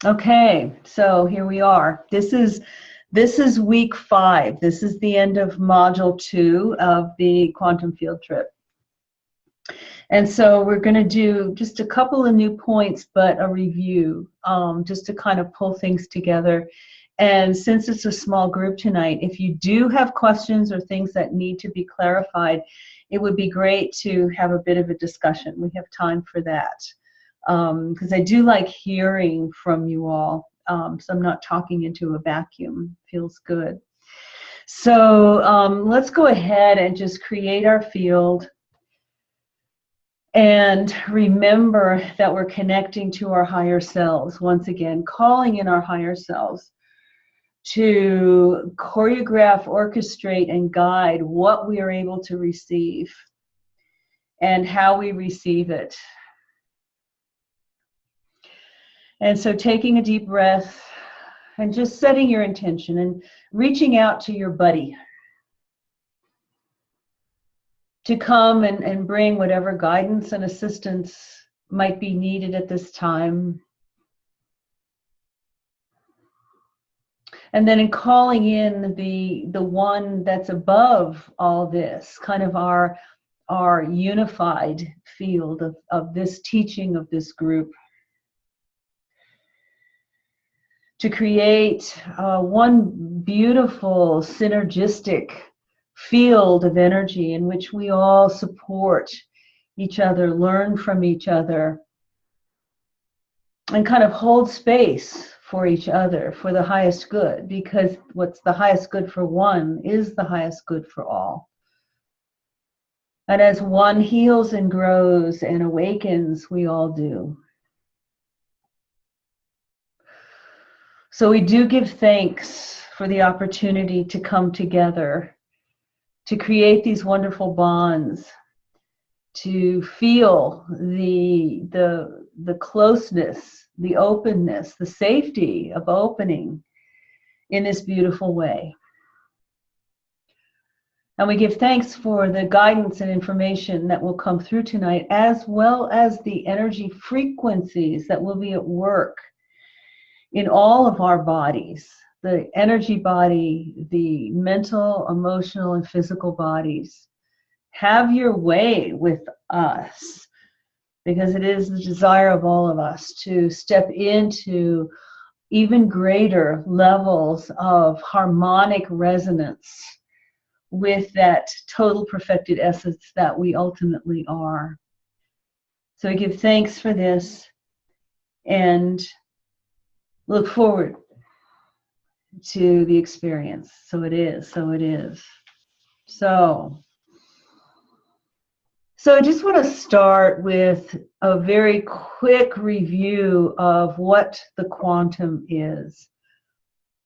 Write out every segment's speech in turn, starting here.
Okay, so here we are. This is week 5. This is the end of module 2 of the quantum field trip. And so we're going to do just a couple of new points, but a review, just to kind of pull things together. And since it's a small group tonight, if you do have questions or things that need to be clarified, it would be great to have a bit of a discussion. We have time for that. Because I do like hearing from you all, so I'm not talking into a vacuum. Feels good. So let's go ahead and just create our field and remember that we're connecting to our higher selves. Once again, calling in our higher selves to choreograph, orchestrate, and guide what we are able to receive and how we receive it. And so taking a deep breath and just setting your intention and reaching out to your buddy to come and bring whatever guidance and assistance might be needed at this time. And then in calling in the one that's above all this, kind of our unified field of this teaching of this group, to create one beautiful synergistic field of energy in which we all support each other, learn from each other, and kind of hold space for each other for the highest good, because what's the highest good for one is the highest good for all. And as one heals and grows and awakens, we all do. So we do give thanks for the opportunity to come together, to create these wonderful bonds, to feel the closeness, the openness, the safety of opening in this beautiful way. And we give thanks for the guidance and information that will come through tonight, as well as the energy frequencies that will be at work in all of our bodies, the energy body, the mental, emotional, and physical bodies. Have your way with us, because it is the desire of all of us to step into even greater levels of harmonic resonance with that total perfected essence that we ultimately are. So we give thanks for this and look forward to the experience. So it is, so it is. So I just want to start with a very quick review of what the quantum is.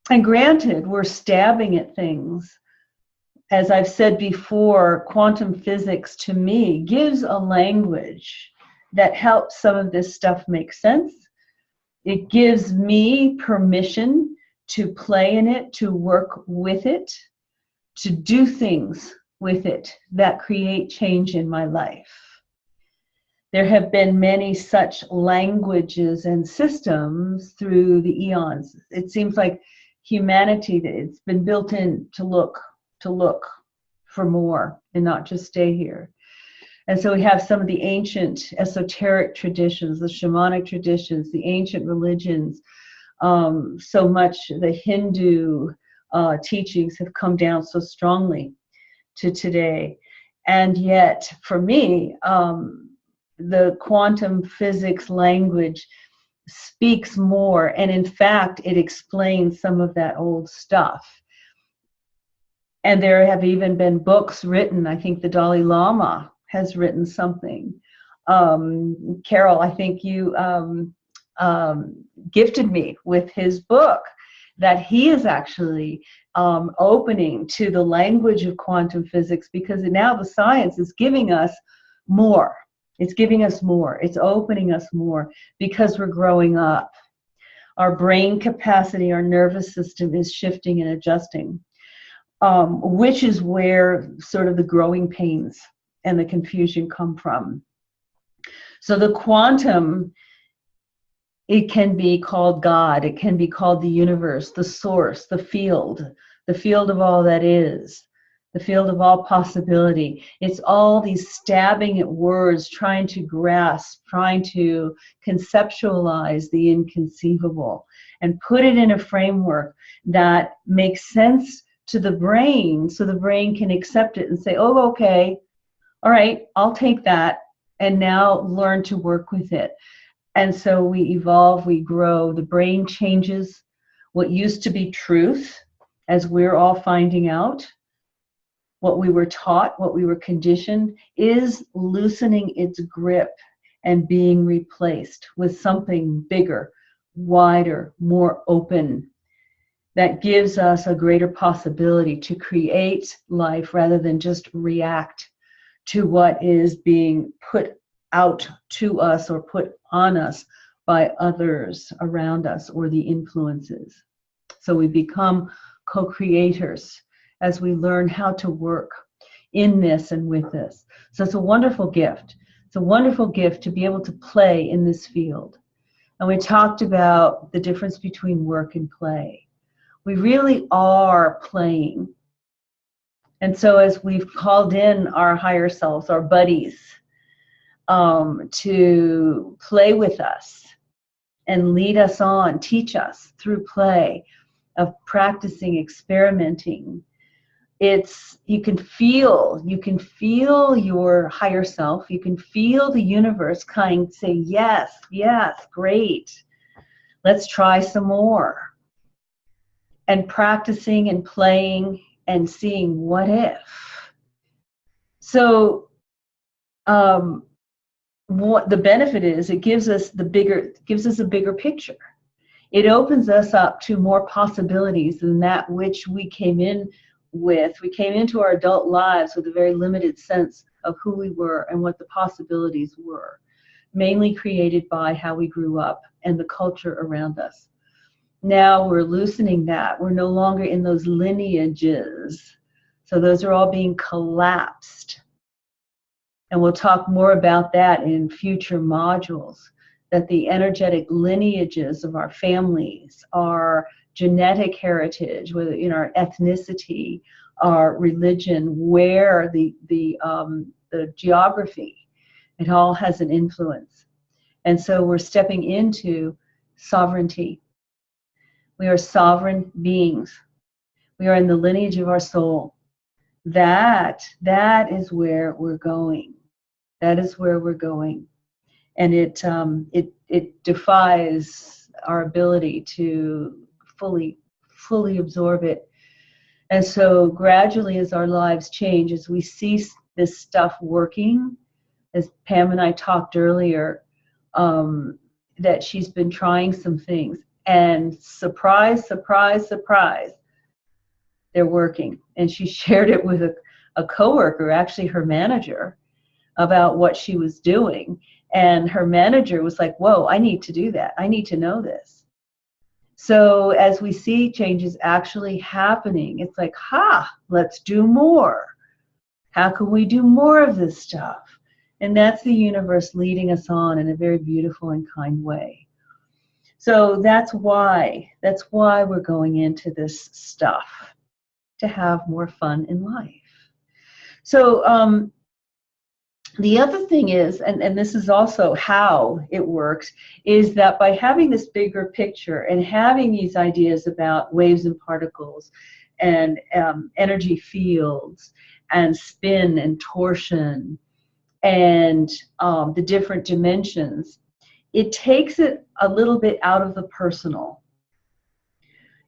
And granted, we're stabbing at things. As I've said before, quantum physics to me gives a language that helps some of this stuff make sense. It gives me permission to play in it, to work with it, to do things with it that create change in my life. There have been many such languages and systems through the eons. It seems like humanity, it's been built in to look for more and not just stay here. And so we have some of the ancient esoteric traditions, the shamanic traditions, the ancient religions. So much the Hindu teachings have come down so strongly to today. And yet, for me, the quantum physics language speaks more. And in fact, it explains some of that old stuff. And there have even been books written. I think the Dalai Lama has written something. Carol, I think you gifted me with his book that he is actually opening to the language of quantum physics, because now the science is giving us more. It's giving us more. It's opening us more because we're growing up. Our brain capacity, our nervous system is shifting and adjusting, which is where sort of the growing pains and the confusion come from. So the quantum It can be called God. It can be called the universe, the source, the field of all that is, the field of all possibility. It's all these stabbing at words, trying to grasp, trying to conceptualize the inconceivable and put it in a framework that makes sense to the brain, so the brain can accept it and say, oh, okay, all right, I'll take that, and now learn to work with it. And so we evolve, we grow, the brain changes. What used to be truth, as we're all finding out, what we were taught, what we were conditioned, is loosening its grip and being replaced with something bigger, wider, more open, that gives us a greater possibility to create life rather than just react to what is being put out to us or put on us by others around us or the influences. So we become co-creators as we learn how to work in this and with this. So it's a wonderful gift. It's a wonderful gift to be able to play in this field. And we talked about the difference between work and play. We really are playing. And so as we've called in our higher selves, our buddies, to play with us and lead us on, teach us through play of practicing, experimenting. You can feel your higher self. You can feel the universe kind of say, yes, yes, great. Let's try some more. And practicing and playing and seeing what if. So what the benefit is, it gives us a bigger picture. It opens us up to more possibilities than that which we came in with. We came into our adult lives with a very limited sense of who we were and what the possibilities were, mainly created by how we grew up and the culture around us. Now we're loosening that. We're no longer in those lineages. So those are all being collapsed. And we'll talk more about that in future modules, that the energetic lineages of our families, our genetic heritage, whether in our ethnicity, our religion, where the geography, it all has an influence. And so we're stepping into sovereignty. We are sovereign beings. We are in the lineage of our soul. That is where we're going. That is where we're going. And it defies our ability to fully absorb it. And so gradually as our lives change, as we see this stuff working, as Pam and I talked earlier, that she's been trying some things, and surprise, surprise, surprise, they're working. And she shared it with a coworker, actually her manager, about what she was doing. And her manager was like, whoa, I need to do that. I need to know this. So as we see changes actually happening, it's like, let's do more. How can we do more of this stuff? And that's the universe leading us on in a very beautiful and kind way. So that's why we're going into this stuff, to have more fun in life. So the other thing is, and this is also how it works, is that by having this bigger picture and having these ideas about waves and particles and energy fields and spin and torsion and the different dimensions, it takes it a little bit out of the personal.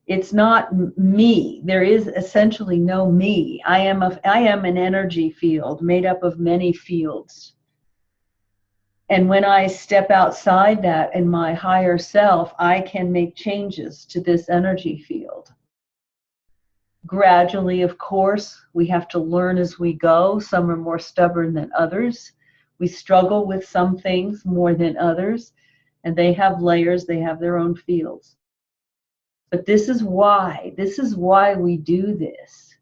It's not me. There is essentially no me. I am an energy field made up of many fields. And when I step outside that in my higher self, I can make changes to this energy field. Gradually, of course, we have to learn as we go. Some are more stubborn than others. We struggle with some things more than others, and they have layers, they have their own fields. But this is why we do this.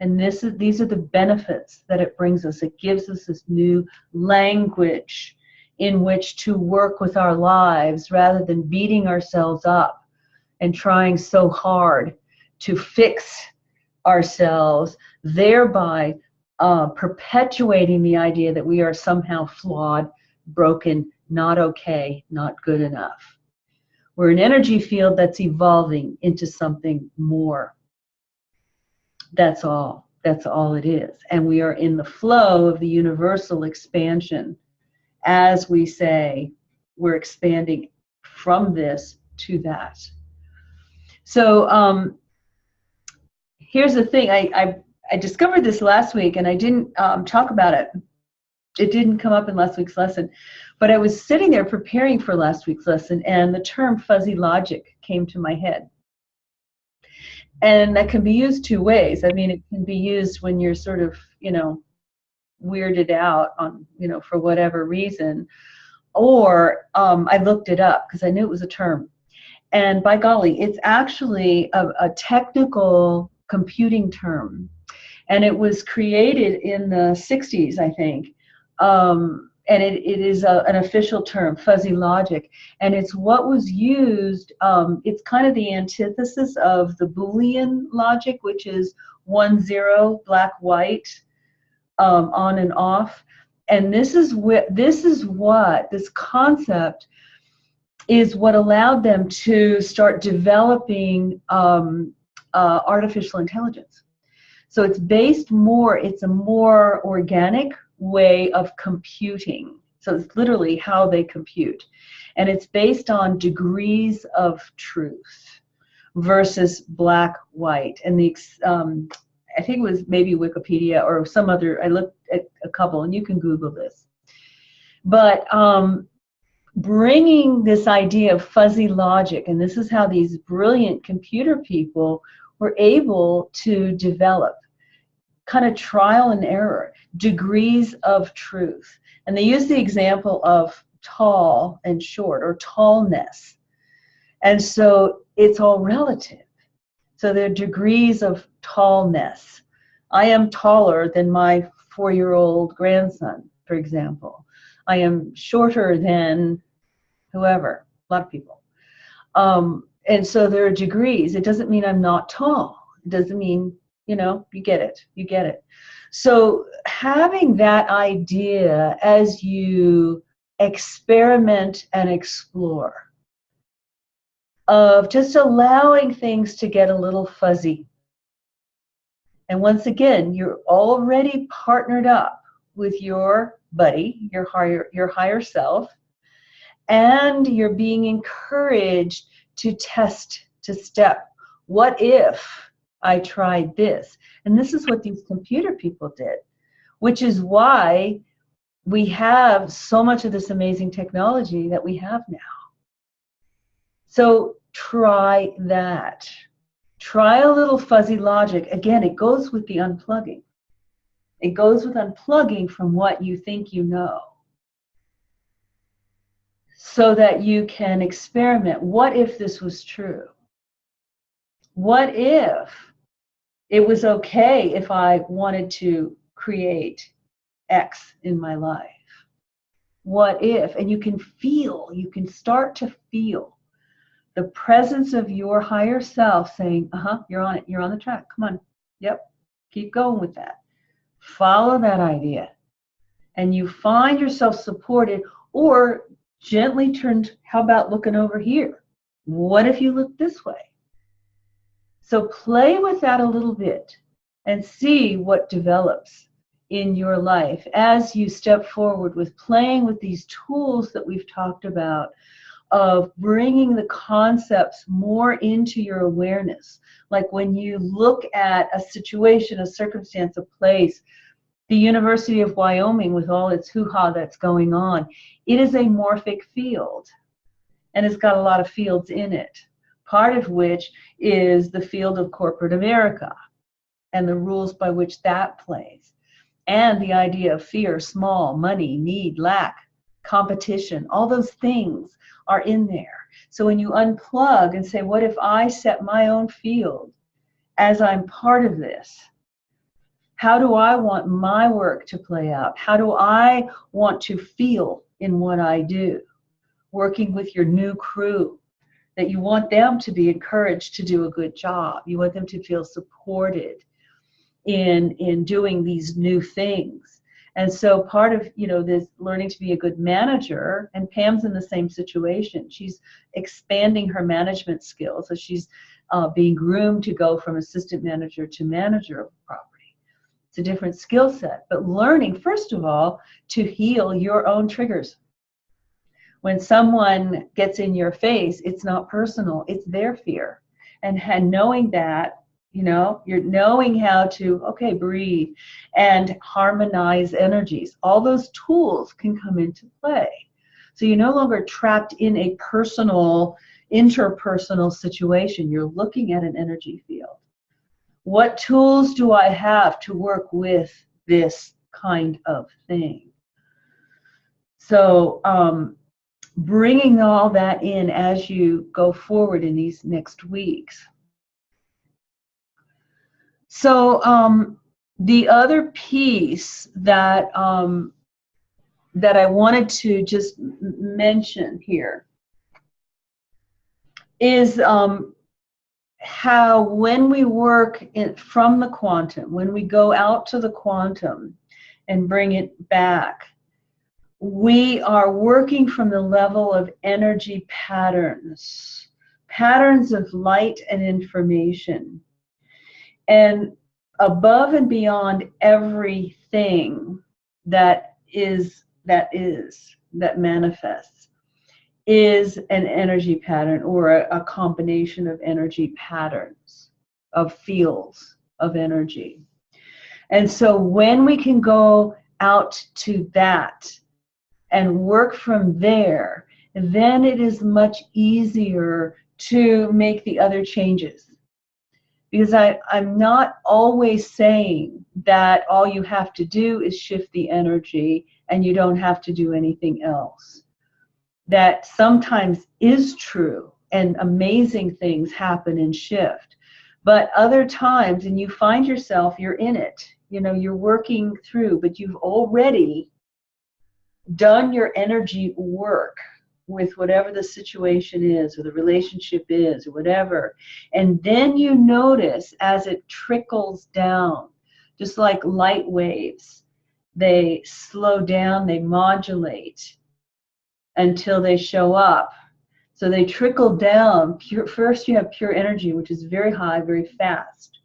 And these are the benefits that it brings us. It gives us this new language. in which to work with our lives rather than beating ourselves up and trying so hard to fix ourselves, thereby perpetuating the idea that we are somehow flawed, broken, not okay, not good enough. We're an energy field that's evolving into something more. That's all. That's all it is. And we are in the flow of the universal expansion. As we say, we're expanding from this to that. So here's the thing. I discovered this last week, and I didn't talk about it. It didn't come up in last week's lesson. But I was sitting there preparing for last week's lesson, and the term fuzzy logic came to my head. And that can be used two ways. I mean, it can be used when you're sort of, weirded out on, for whatever reason. Or I looked it up because I knew it was a term. And by golly, it's actually a technical computing term. And it was created in the 60s, I think. And it is an official term, fuzzy logic. And it's what was used, it's kind of the antithesis of the Boolean logic, which is 1-0, black, white, on and off. And this concept is what allowed them to start developing artificial intelligence. So it's a more organic way of computing. So it's literally how they compute. And it's based on degrees of truth versus black, white. And I think it was maybe Wikipedia or some other, I looked at a couple, and you can Google this. But bringing this idea of fuzzy logic, and this is how these brilliant computer people were able to develop kind of trial and error, degrees of truth. And they use the example of tall and short, or tallness. And so it's all relative. So there are degrees of tallness. I am taller than my 4-year-old grandson, for example. I am shorter than whoever, a lot of people. And so there are degrees. It doesn't mean I'm not tall. It doesn't mean, you get it. So having that idea as you experiment and explore, of just allowing things to get a little fuzzy. And once again, you're already partnered up with your buddy, your higher self, and you're being encouraged to test, to step. What if I tried this? And this is what these computer people did, which is why we have so much of this amazing technology that we have now. So try that. Try a little fuzzy logic. Again, it goes with the unplugging. It goes with unplugging from what you think you know, so that you can experiment. What if this was true? What if it was okay if I wanted to create X in my life? What if? And you can start to feel the presence of your higher self saying, you're on it, you're on the track, come on, yep, keep going with that. Follow that idea. And you find yourself supported, or gently turned, how about looking over here? What if you look this way? So play with that a little bit and see what develops in your life as you step forward with playing with these tools that we've talked about, of bringing the concepts more into your awareness. Like when you look at a situation, a circumstance, a place, the University of Wyoming with all its hoo-ha that's going on, it is a morphic field, and it's got a lot of fields in it, part of which is the field of corporate America and the rules by which that plays, and the idea of fear, small, money, need, lack, competition, all those things are in there. So when you unplug and say, what if I set my own field as I'm part of this? How do I want my work to play out? How do I want to feel in what I do, working with your new crew, that you want them to be encouraged to do a good job. You want them to feel supported in doing these new things. And so part of, this learning to be a good manager, and Pam's in the same situation. She's expanding her management skills. So she's being groomed to go from assistant manager to manager of property. It's a different skill set, but learning, first of all, to heal your own triggers. When someone gets in your face, it's not personal, it's their fear. And knowing that, you're knowing how to, okay, breathe and harmonize energies. All those tools can come into play. So you're no longer trapped in a personal, interpersonal situation. You're looking at an energy field. What tools do I have to work with this kind of thing? So bringing all that in as you go forward in these next weeks. So the other piece that that I wanted to just mention here is how when we work from the quantum, when we go out to the quantum and bring it back, we are working from the level of energy patterns of light and information. And above and beyond everything that manifests is an energy pattern, or a combination of energy patterns, of fields of energy. And so when we can go out to that and work from there, then it is much easier to make the other changes. Because I'm not always saying that all you have to do is shift the energy and you don't have to do anything else. That sometimes is true and amazing things happen and shift. But other times, and you find yourself, you're in it, you're working through, but you've already done your energy work with whatever the situation is, or the relationship is, or whatever. And then you notice as it trickles down, just like light waves, they slow down, they modulate until they show up. So they trickle down. First you have pure energy, which is very high, very fast.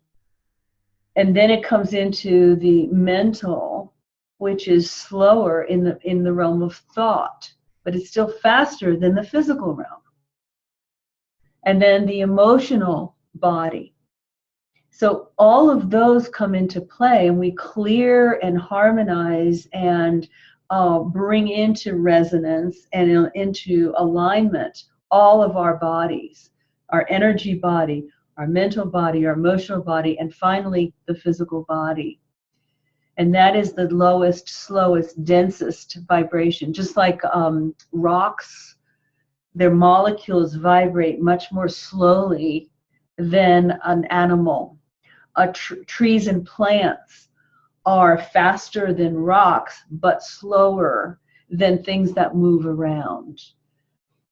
And then it comes into the mental, which is slower in the realm of thought, but it's still faster than the physical realm. And then the emotional body. So all of those come into play, and we clear and harmonize and bring into resonance and into alignment all of our bodies, our energy body, our mental body, our emotional body, and finally the physical body. And that is the lowest, slowest, densest vibration. Just like rocks, their molecules vibrate much more slowly than an animal. Trees and plants are faster than rocks, but slower than things that move around.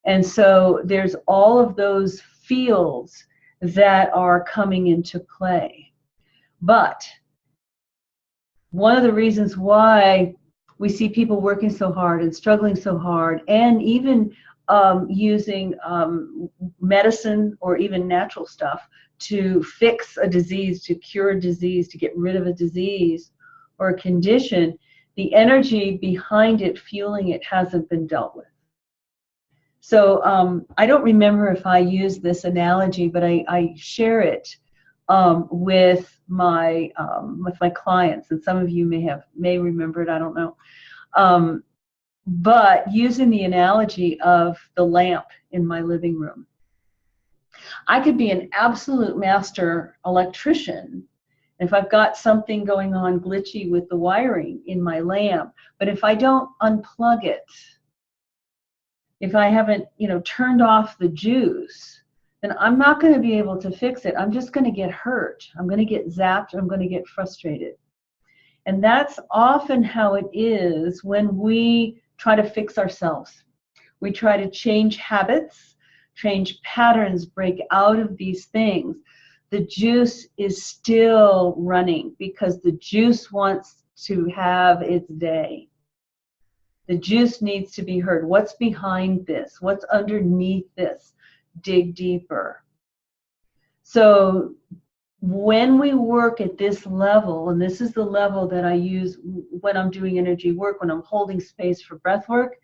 And so there's all of those fields that are coming into play. But one of the reasons why we see people working so hard and struggling so hard, and even using medicine or even natural stuff to fix a disease, to cure a disease, to get rid of a disease or a condition, the energy behind it, fueling it, hasn't been dealt with. So I don't remember if I used this analogy, but I share it with my clients, and some of you may remember it, I don't know. But using the analogy of the lamp in my living room. I could be an absolute master electrician if I've got something going on glitchy with the wiring in my lamp, but if I don't unplug it, if I haven't, turned off the juice, then I'm not going to be able to fix it. I'm just going to get hurt. I'm going to get zapped. I'm going to get frustrated. And that's often how it is when we try to fix ourselves. We try to change habits, change patterns, break out of these things. The juice is still running because the juice wants to have its day. The juice needs to be heard. What's behind this? What's underneath this? Dig deeper. So when we work at this level, and this is the level that I use when I'm doing energy work, when I'm holding space for breath work,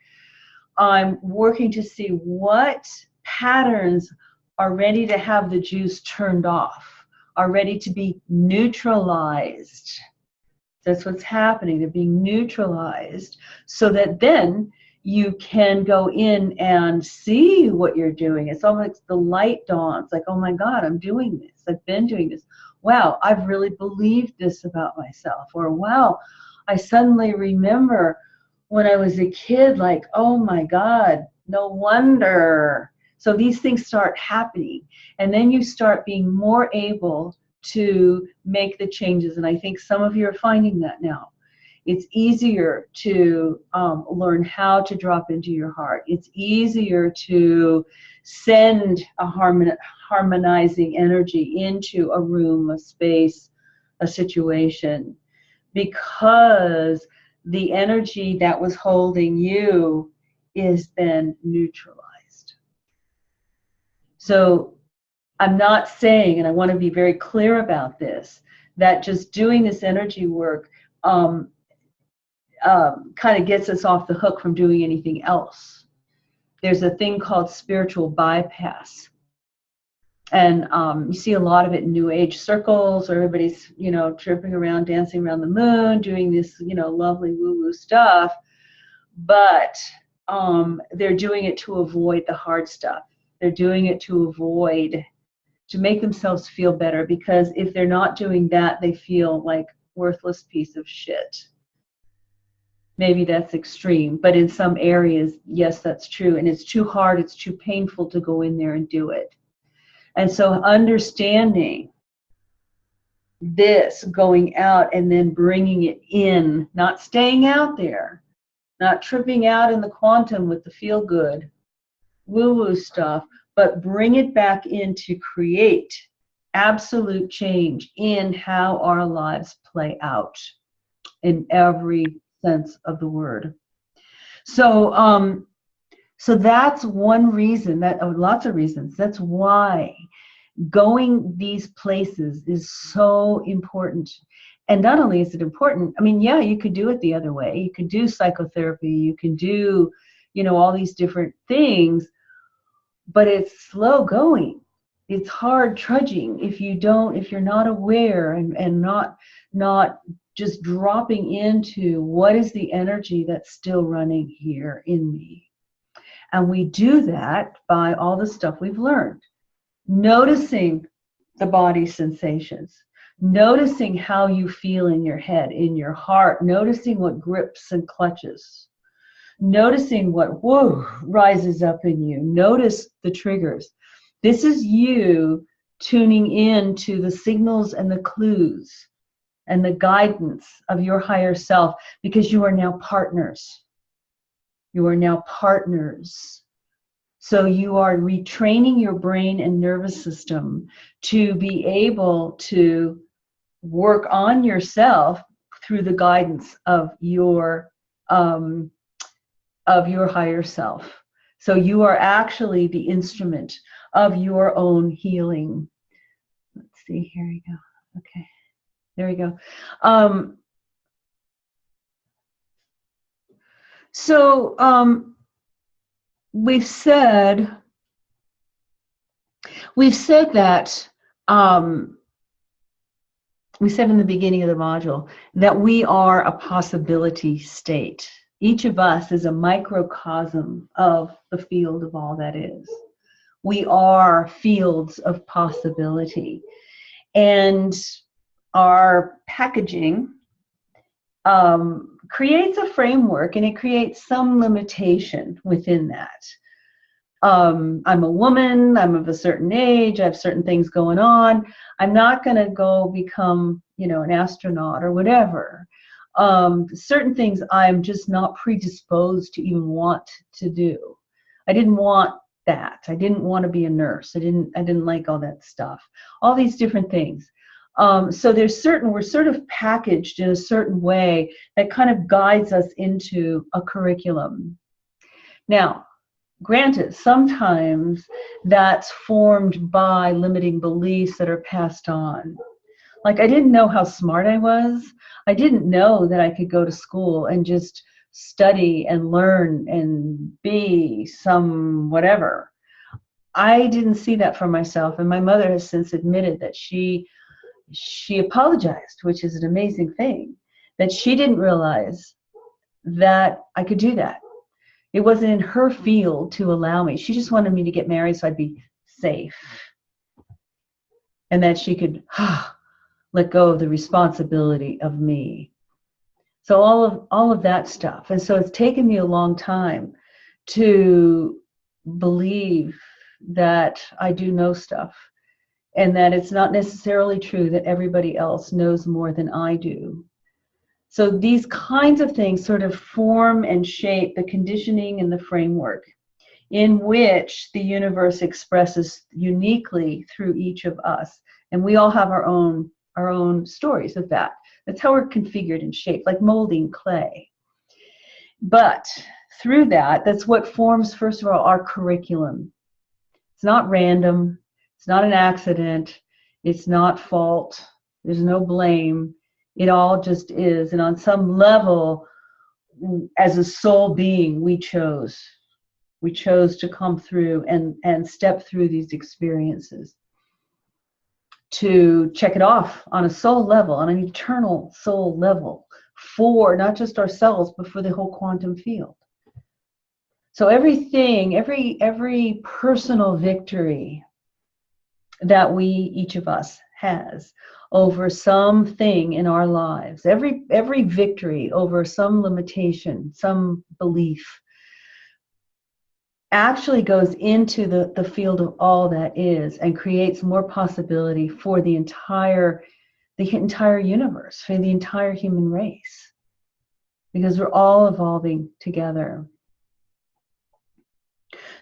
I'm working to see what patterns are ready to have the juice turned off, are ready to be neutralized. That's what's happening. They're being neutralized so that then you can go in and see what you're doing. It's almost like the light dawns, like, oh my God, I'm doing this. I've been doing this. Wow, I've really believed this about myself. Or wow, I suddenly remember when I was a kid, like, oh my God, no wonder. So these things start happening. And then you start being more able to make the changes. And I think some of you are finding that now. It's easier to learn how to drop into your heart. It's easier to send a harmonizing energy into a room, a space, a situation, because the energy that was holding you is then neutralized. So I'm not saying, and I want to be very clear about this, that just doing this energy work kind of gets us off the hook from doing anything else. There's a thing called spiritual bypass. And you see a lot of it in New Age circles, where everybody's, you know, tripping around, dancing around the moon, doing this, you know, lovely woo-woo stuff. But they're doing it to avoid the hard stuff. They're doing it to avoid, to make themselves feel better, because if they're not doing that, they feel like worthless piece of shit. Maybe that's extreme, but in some areas, yes, that's true. And it's too hard, it's too painful to go in there and do it. And so understanding this, going out and then bringing it in, not staying out there, not tripping out in the quantum with the feel good, woo-woo stuff, but bring it back in to create absolute change in how our lives play out in every sense of the word. So so that's one reason, that lots of reasons, that's why going these places is so important. And not only is it important, I mean, yeah, you could do it the other way. You could do psychotherapy, you can do, you know, all these different things, but it's slow going. It's hard trudging if you're not aware and not just dropping into what is the energy that's still running here in me. And we do that by all the stuff we've learned. Noticing the body sensations, noticing how you feel in your head, in your heart, noticing what grips and clutches, noticing what rises up in you. Notice the triggers. This is you tuning in to the signals and the clues and the guidance of your higher self, because you are now partners. You are now partners. So you are retraining your brain and nervous system to be able to work on yourself through the guidance of your higher self. So you are actually the instrument of your own healing. Let's see, here we go. Okay, there we go. We've said that we said in the beginning of the module that we are a possibility state. Each of us is a microcosm of the field of all that is. We are fields of possibility. And our packaging creates a framework, and it creates some limitation within that. I'm a woman, I'm of a certain age, I have certain things going on. I'm not going to go become, you know, an astronaut or whatever. Certain things I'm just not predisposed to even want to do. I didn't want that. I didn't want to be a nurse. I didn't like all that stuff. All these different things. So we're sort of packaged in a certain way that kind of guides us into a curriculum. Now, granted, sometimes that's formed by limiting beliefs that are passed on. Like, I didn't know how smart I was. I didn't know that I could go to school and just study and learn and be some whatever. I didn't see that for myself, and my mother has since admitted that she apologized, which is an amazing thing, that she didn't realize that I could do that. It wasn't in her field to allow me. She just wanted me to get married so I'd be safe, and that she could let go of the responsibility of me. So all of that stuff. And so it's taken me a long time to believe that I do know stuff, and that it's not necessarily true that everybody else knows more than I do. So these kinds of things sort of form and shape the conditioning and the framework in which the universe expresses uniquely through each of us. And we all have our own stories of that. That's how we're configured and shaped, like molding clay. But through that's what forms, first of all, our curriculum. It's not random. It's not an accident. It's not fault. There's no blame. It all just is. And on some level, as a soul being, we chose to come through and step through these experiences, to check it off on a soul level, on an eternal soul level, for not just ourselves, but for the whole quantum field. So everything, every personal victory that each of us has over something in our lives, every victory over some limitation, some belief, actually goes into the field of all that is, and creates more possibility for the entire universe, for the entire human race, because we're all evolving together.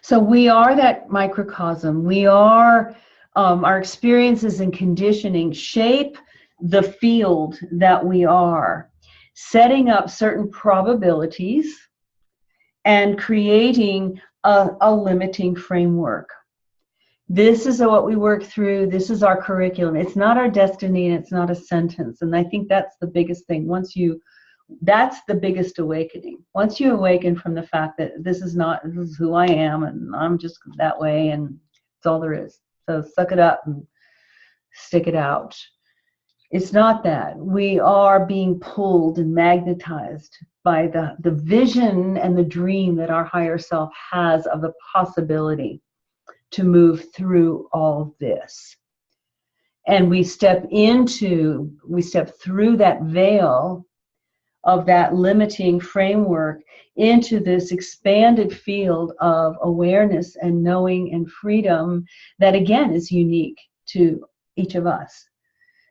So we are that microcosm. We are, our experiences and conditioning shape the field that we are, setting up certain probabilities and creating a limiting framework. This is what we work through. This is our curriculum. It's not our destiny, and it's not a sentence. And I think that's the biggest thing. That's the biggest awakening. Once you awaken from the fact that this is who I am, and I'm just that way, and that's all there is. So suck it up and stick it out. It's not that. We are being pulled and magnetized by the vision and the dream that our higher self has of the possibility to move through all of this. And we step through that veil of that limiting framework into this expanded field of awareness and knowing and freedom that, again, is unique to each of us.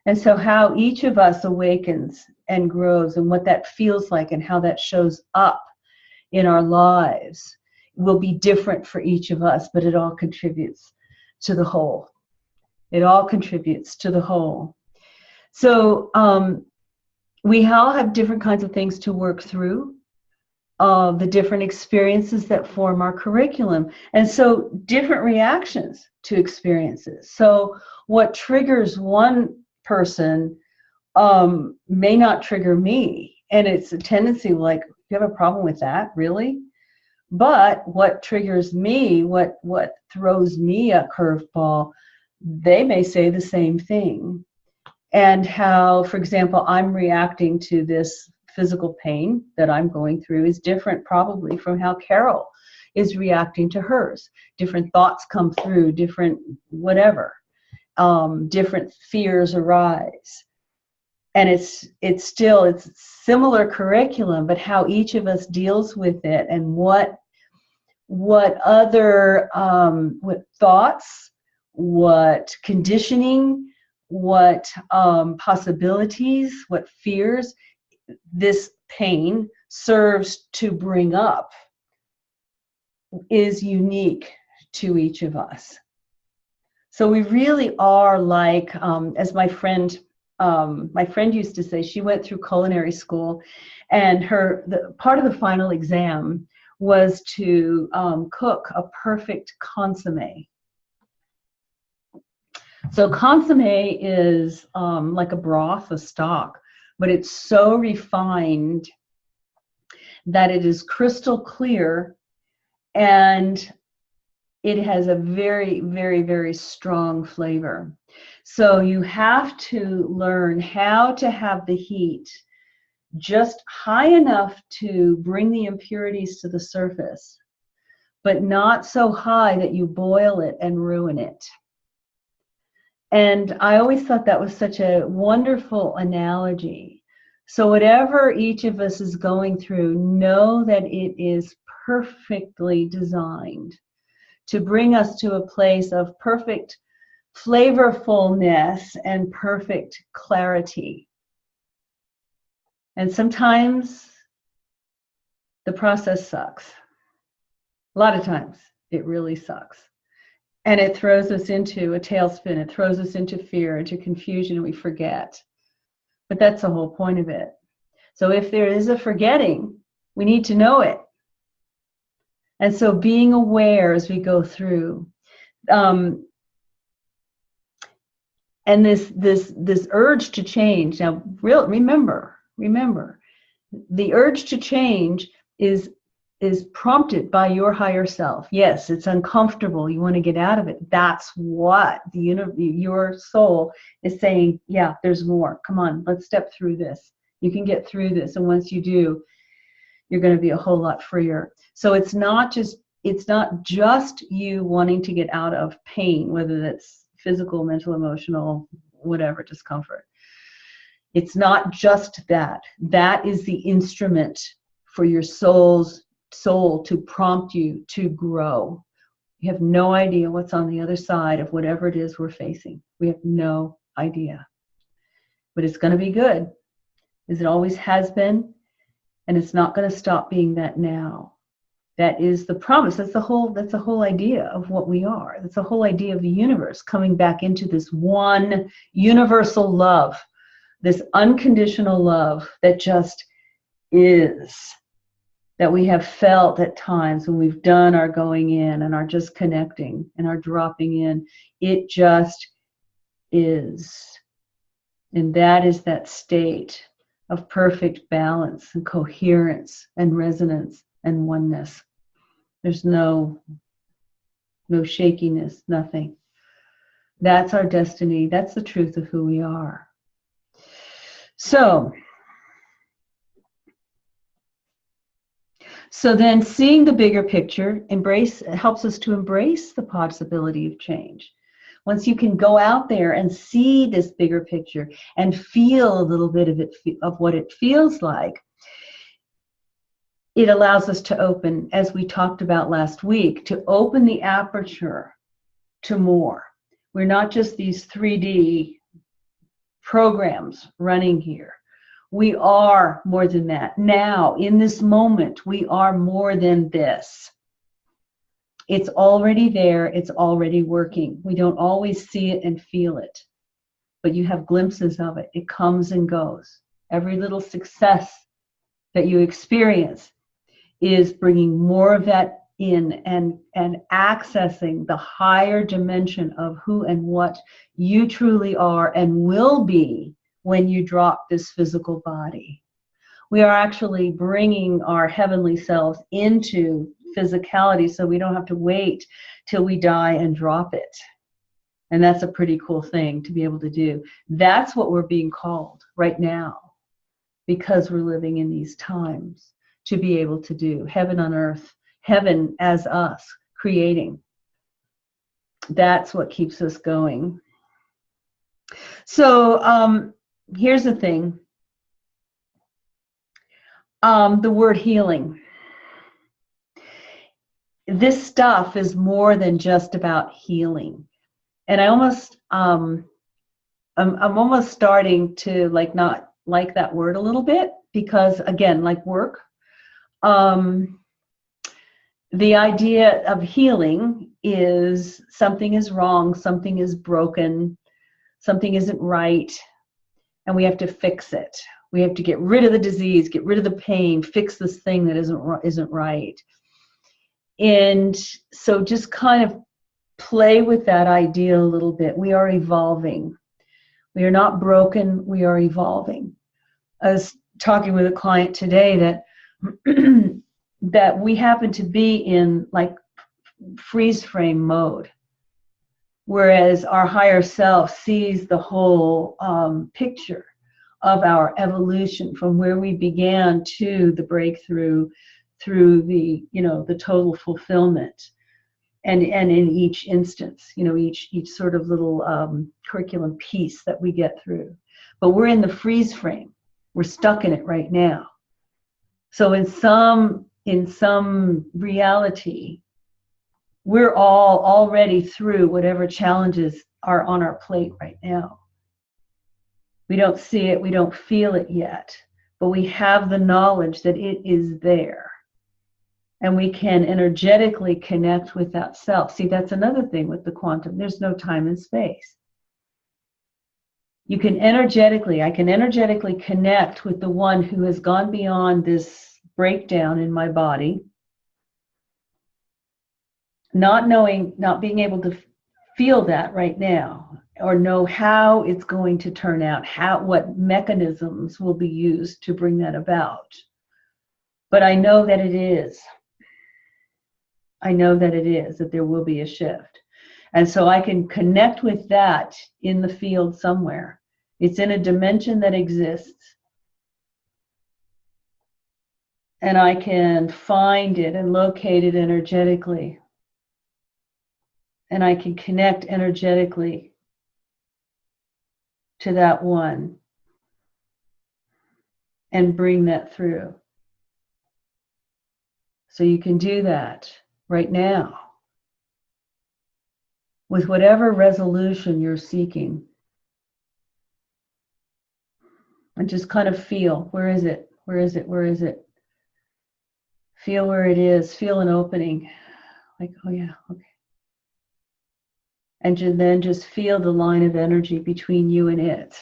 And so how each of us awakens and grows, and what that feels like, and how that shows up in our lives, will be different for each of us, but it all contributes to the whole. It all contributes to the whole. So we all have different kinds of things to work through, the different experiences that form our curriculum, and so different reactions to experiences. So what triggers one person may not trigger me, and it's a tendency like, you have a problem with that, really? But what triggers me, what throws me a curveball, they may say the same thing. And how, for example, I'm reacting to this physical pain that I'm going through is different probably from how Carol is reacting to hers. Different thoughts come through, different whatever, different fears arise. And it's similar curriculum, but how each of us deals with it, and what other what thoughts, what conditioning, what possibilities, what fears this pain serves to bring up is unique to each of us. So we really are like, as my friend used to say, she went through culinary school, and part of the final exam was to cook a perfect consommé. So consommé is like a broth, a stock, but it's so refined that it is crystal clear, and it has a very, very, very strong flavor. So you have to learn how to have the heat just high enough to bring the impurities to the surface, but not so high that you boil it and ruin it. And I always thought that was such a wonderful analogy. So whatever each of us is going through, know that it is perfectly designed to bring us to a place of perfect flavorfulness and perfect clarity. And sometimes the process sucks. A lot of times it really sucks. And it throws us into a tailspin. It throws us into fear, into confusion, and we forget. But that's the whole point of it. So if there is a forgetting, we need to know it. And so being aware as we go through, and this urge to change. Now, remember, the urge to change is prompted by your higher self. Yes, it's uncomfortable. You want to get out of it. That's what your soul is saying. Yeah, there's more. Come on, let's step through this. You can get through this, and once you do, you're going to be a whole lot freer. So it's not just you wanting to get out of pain, whether that's physical, mental, emotional, whatever, discomfort. It's not just that. That is the instrument for your soul to prompt you to grow. We have no idea what's on the other side of whatever it is we're facing. We have no idea. But it's going to be good, as it always has been, and it's not going to stop being that now. That is the promise. That's the whole idea of what we are. That's the whole idea of the universe coming back into this one universal love, this unconditional love that just is, that we have felt at times when we've done our going in and are just connecting and are dropping in. It just is. And that is that state of perfect balance and coherence and resonance and oneness. There's no shakiness, nothing. That's our destiny. That's the truth of who we are. So then seeing the bigger picture helps us to embrace the possibility of change. Once you can go out there and see this bigger picture and feel a little bit of what it feels like, it allows us to open, as we talked about last week, to open the aperture to more. We're not just these 3D programs running here. We are more than that. Now, in this moment, we are more than this. It's already there. It's already working. We don't always see it and feel it, but you have glimpses of it. It comes and goes. Every little success that you experience is bringing more of that in and accessing the higher dimension of who and what you truly are and will be when you drop this physical body. We are actually bringing our heavenly selves into physicality, so we don't have to wait till we die and drop it. And that's a pretty cool thing to be able to do. That's what we're being called right now, because we're living in these times, to be able to do heaven on earth, heaven as us, creating. That's what keeps us going. So here's the thing. The word healing. This stuff is more than just about healing. And I almost, I'm almost starting to not like that word a little bit, because, again, like work, the idea of healing is something is wrong, something is broken, something isn't right, and we have to fix it. We have to get rid of the disease, get rid of the pain, fix this thing that isn't right. And so just kind of play with that idea a little bit. We are evolving. We are not broken, we are evolving. I was talking with a client today that that we happen to be in like freeze frame mode, whereas our higher self sees the whole picture of our evolution from where we began to the breakthrough, through the, you know, the total fulfillment, and in each instance, you know, each sort of little curriculum piece that we get through. But we're in the freeze frame. We're stuck in it right now. So in some reality, we're all already through whatever challenges are on our plate right now. We don't see it, we don't feel it yet, but we have the knowledge that it is there. And we can energetically connect with that self. See, that's another thing with the quantum. There's no time and space. I can energetically connect with the one who has gone beyond this breakdown in my body, not being able to feel that right now, or know how it's going to turn out, what mechanisms will be used to bring that about. But I know that it is. I know that it is, that there will be a shift. And so I can connect with that in the field somewhere. It's in a dimension that exists. And I can find it and locate it energetically. And I can connect energetically to that one and bring that through. So you can do that right now with whatever resolution you're seeking. And just kind of feel, where is it? Where is it? Where is it? Feel where it is. Feel an opening. Like, oh yeah, okay. And then just feel the line of energy between you and it.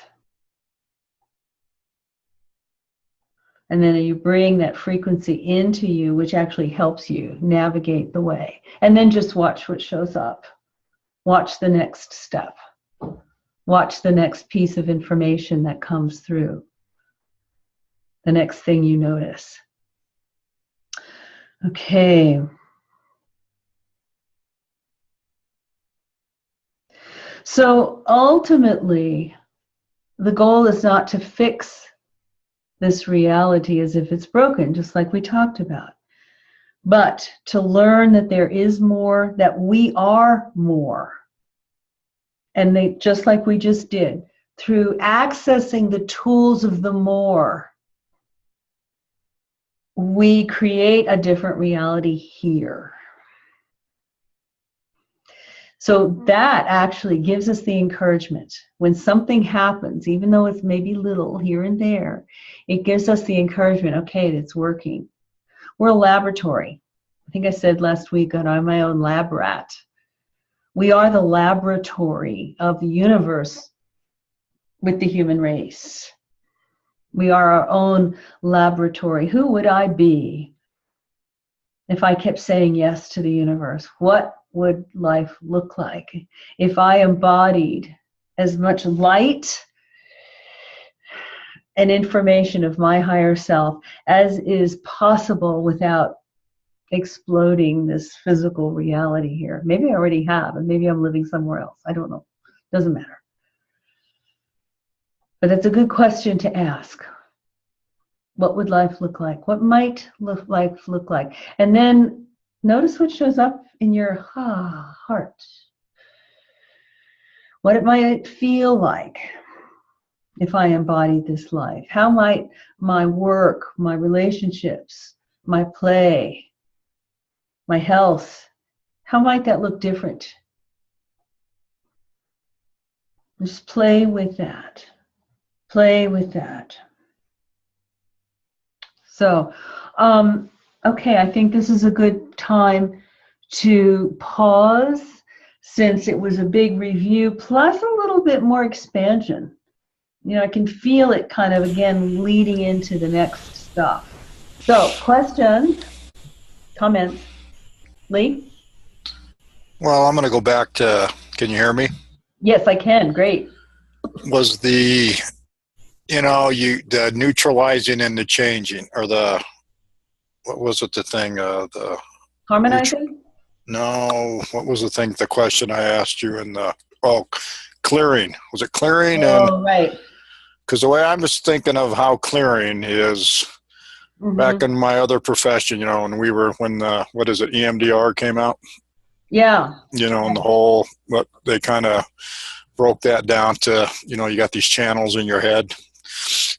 And then you bring that frequency into you, which actually helps you navigate the way. And then just watch what shows up. Watch the next step. Watch the next piece of information that comes through. The next thing you notice. Okay. So ultimately, the goal is not to fix this reality as if it's broken, just like we talked about, but to learn that there is more, that we are more. And just like we just did, through accessing the tools of the more, we create a different reality here. So that actually gives us the encouragement. When something happens, even though it's maybe little here and there, it gives us the encouragement, okay, it's working. We're a laboratory. I think I said last week that I'm my own lab rat. We are the laboratory of the universe with the human race. We are our own laboratory. Who would I be if I kept saying yes to the universe? What would life look like if I embodied as much light and information of my higher self as is possible without exploding this physical reality here? Maybe I already have, and maybe I'm living somewhere else. I don't know. Doesn't matter. But it's a good question to ask. What would life look like? What might life look like? And then notice what shows up in your heart. What it might feel like if I embodied this life. How might my work, my relationships, my play, my health, how might that look different? Just play with that. Play with that. So, okay, I think this is a good time to pause since it was a big review plus a little bit more expansion. You know, I can feel it kind of again leading into the next stuff. So, questions, comments, Lee? Well, I'm going to go back to, can you hear me? Yes, I can. Great. Was the, the neutralizing and the changing, or what was it, the thing, Harmonizing? no, what was the thing, the question I asked you clearing. Was it clearing? Oh, right. Because the way I was thinking of how clearing is, back in my other profession, when what is it, EMDR came out? Yeah. And the whole, what they kind of broke that down to, you got these channels in your head,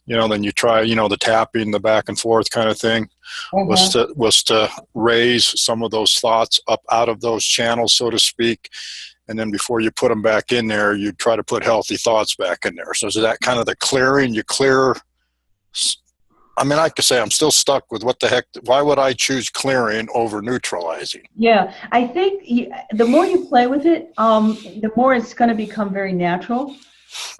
then you try, the tapping, the back and forth kind of thing, was to raise some of those thoughts up out of those channels, so to speak. And then before you put them back in there, you try to put healthy thoughts back in there. So is that kind of the clearing? You clear. I mean, I could say I'm still stuck with what the heck. Why would I choose clearing over neutralizing? Yeah, I think the more you play with it, the more it's going to become very natural.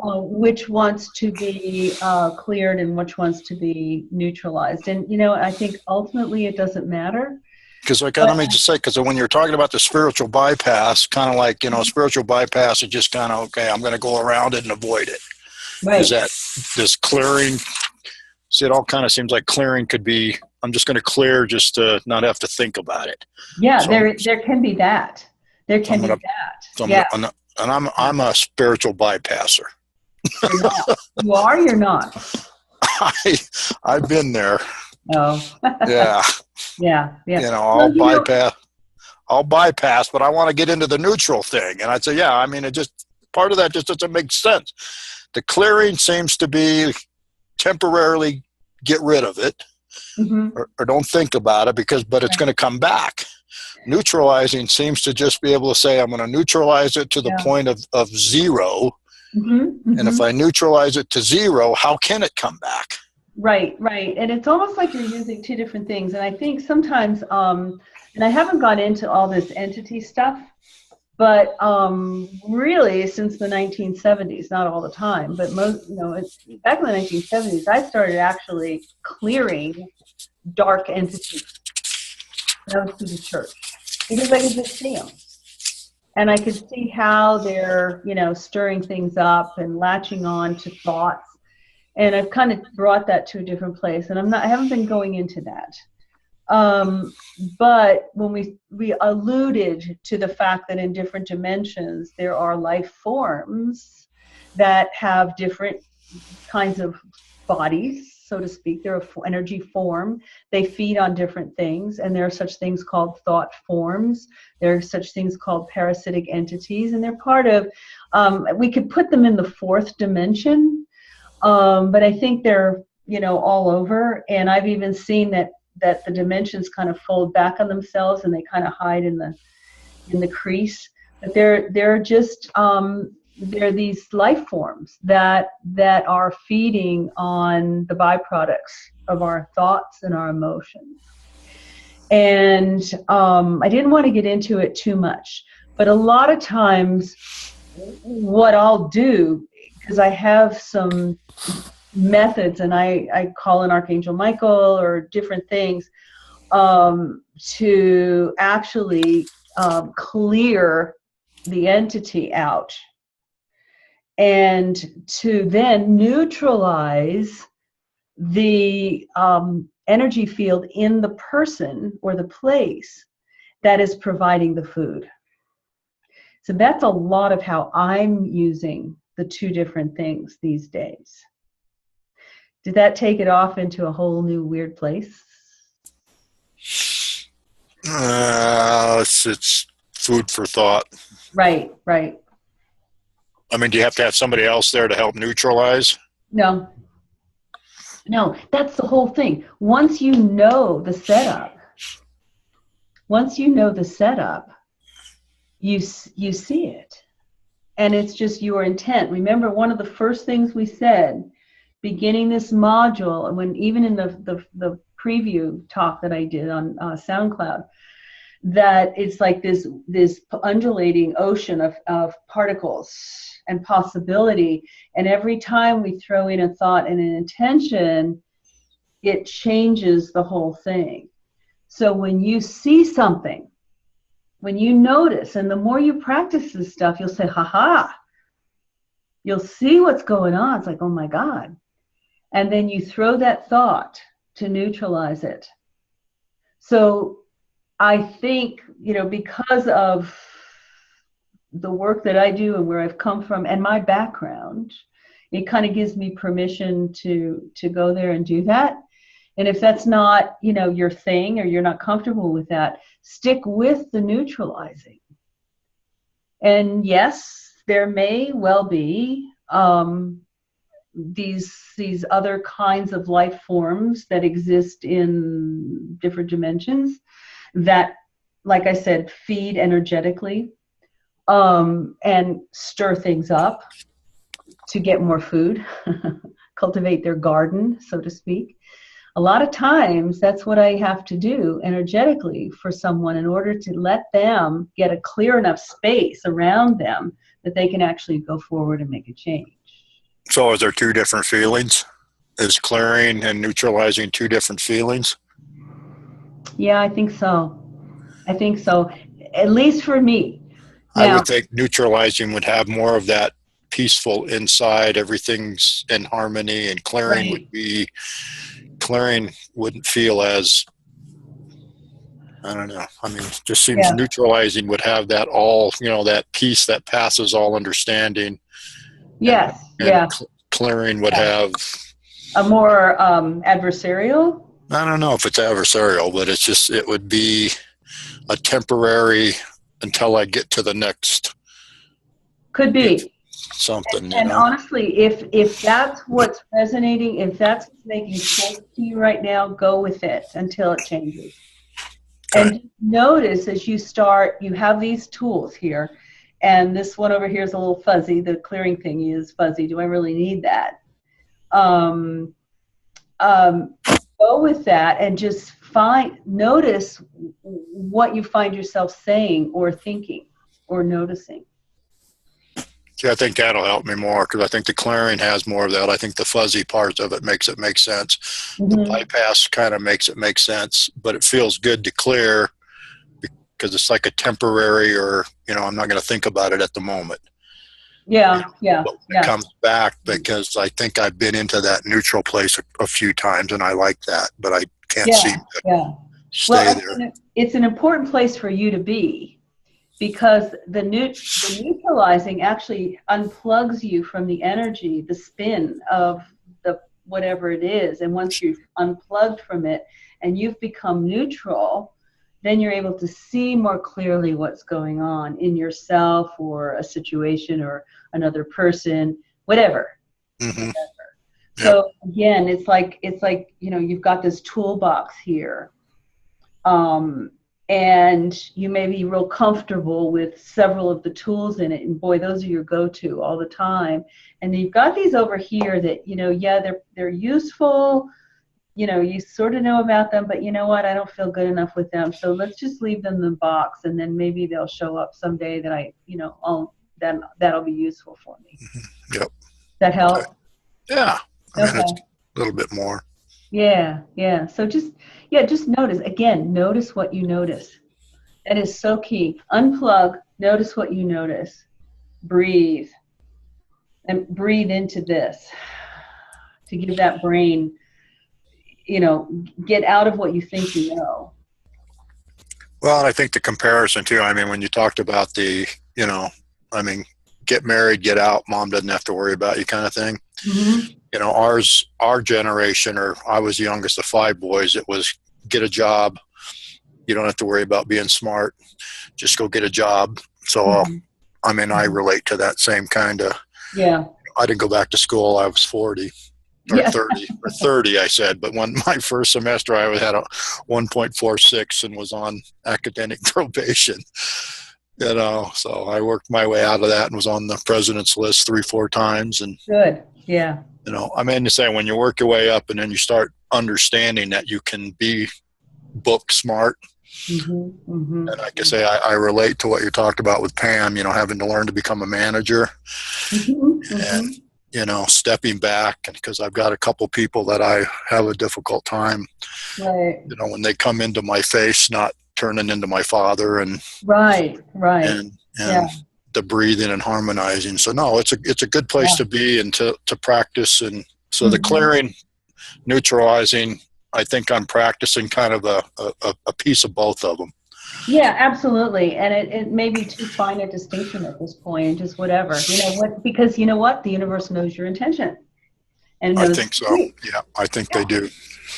Which wants to be cleared and which wants to be neutralized. And, I think ultimately it doesn't matter. Because let me just say, because when you're talking about the spiritual bypass, kind of like, spiritual bypass is just kind of, okay, I'm going to go around it and avoid it. Right. Is that this clearing? See, it all kind of seems like clearing could be, I'm just going to clear just to not have to think about it. Yeah, so, there can be that. There can be that. So and I'm a spiritual bypasser. You're not. You are, you're not. I've been there. Oh. Yeah. Yeah. I'll bypass, but I want to get into the neutral thing. And I'd say, yeah, I mean, part of that just doesn't make sense. The clearing seems to be temporarily get rid of it, or don't think about it but it's going to come back. Neutralizing seems to just be able to say, I'm going to neutralize it to the point of zero. And if I neutralize it to zero, how can it come back? Right. And it's almost like you're using two different things. And I think sometimes, and I haven't gone into all this entity stuff, but really since the 1970s, not all the time, but most, it's back in the 1970s, I started actually clearing dark entities. That was through the church, because I could just see them. And I could see how they're, stirring things up and latching on to thoughts. And I've kind of brought that to a different place. And I haven't been going into that. But when we alluded to the fact that in different dimensions, there are life forms that have different kinds of bodies, so to speak. They're an energy form. They feed on different things. And there are such things called thought forms. There are such things called parasitic entities. And they're part of, we could put them in the fourth dimension. But I think they're, all over. And I've even seen that the dimensions kind of fold back on themselves and they kind of hide in the crease. But they're just, they're these life forms that are feeding on the byproducts of our thoughts and our emotions. And I didn't want to get into it too much, but a lot of times what I'll do, because I have some methods and I call in Archangel Michael or different things to actually clear the entity out and to then neutralize the energy field in the person or the place that is providing the food. So that's a lot of how I'm using the two different things these days. Did that take it off into a whole new weird place? It's food for thought. Right. I mean, do you have to have somebody else there to help neutralize? No, that's the whole thing. Once you know the setup, you see it. And it's just your intent. Remember, one of the first things we said, beginning this module, and when even in the preview talk that I did on SoundCloud, that it's like this undulating ocean of particles and possibility. And every time we throw in a thought and an intention, it changes the whole thing. So when you see something, when you notice, and the more you practice this stuff, you'll say, ha. You'll see what's going on. It's like, oh my God. And then you throw that thought to neutralize it. So I think, because of the work that I do and where I've come from and my background, it kind of gives me permission to go there and do that. And if that's not, your thing, or you're not comfortable with that, stick with the neutralizing. And yes, there may well be these other kinds of life forms that exist in different dimensions that, like I said, feed energetically and stir things up to get more food, cultivate their garden, so to speak. A lot of times that's what I have to do energetically for someone in order to let them get a clear enough space around them that they can actually go forward and make a change. So is there two different feelings? Is clearing and neutralizing two different feelings? Yeah, I think so. At least for me. Now, I would think neutralizing would have more of that peaceful inside, everything's in harmony, and clearing wouldn't feel as, I don't know. I mean, it just seems neutralizing would have that all, that peace that passes all understanding. Yes. And clearing would have a more adversarial. I don't know if it's adversarial, but it would be a temporary until I get to the next. Could be something. And honestly, if that's what's resonating, if that's what's making sense to you right now, go with it until it changes. Okay. And notice as you start, you have these tools here, and this one over here is a little fuzzy. The clearing thing is fuzzy. Do I really need that? Go with that and just notice what you find yourself saying or thinking or noticing. Yeah, I think that'll help me more, because I think the clearing has more of that. I think the fuzzy part of it makes it make sense. Mm-hmm. The bypass kind of makes it make sense, but it feels good to clear because it's like a temporary, or, I'm not going to think about it at the moment. Yeah. But when it comes back, because I think I've been into that neutral place a few times, and I like that, but I can't seem to stay there. It's an important place for you to be, because the neutralizing actually unplugs you from the energy, the spin of the whatever it is. And once you've unplugged from it and you've become neutral, then you're able to see more clearly what's going on in yourself or a situation or another person, whatever. Mm-hmm. So again, it's like you've got this toolbox here. And you may be real comfortable with several of the tools in it, and boy, those are your go-to all the time. And you've got these over here that they're useful, you sort of know about them, but you know what, I don't feel good enough with them, so let's just leave them in the box, and then maybe they'll show up someday that that'll be useful for me. Mm-hmm. Yep. That help? Okay. Yeah. I mean, it's a little bit more. Yeah. So just notice. Again, notice what you notice. That is so key. Unplug, notice what you notice. Breathe. And breathe into this to give that brain, get out of what you think you know. Well, and I think the comparison too, when you talked about get married, get out, mom doesn't have to worry about you kind of thing. Mm-hmm. Our generation, or I was the youngest of 5 boys, it was get a job. You don't have to worry about being smart. Just go get a job. So, mm-hmm. I relate to that same kind of. Yeah. I didn't go back to school. I was 40 or 30, I said. But my first semester, I had a 1.46 and was on academic probation. So I worked my way out of that and was on the president's list 3-4 times. And good. Yeah. to say, when you work your way up and then you start understanding that you can be book smart. And like I say, I relate to what you talked about with Pam, having to learn to become a manager and, stepping back, because I've got a couple people that I have a difficult time, right. When they come into my face, not turning into my father, and right. and the breathing and harmonizing. So no, it's a good place to be and to practice. And so the clearing, neutralizing, I think I'm practicing kind of a piece of both of them. Yeah, absolutely. And it may be too fine a distinction at this point, just whatever, because you know what? The universe knows your intention. And I think so. Yeah, I think they do.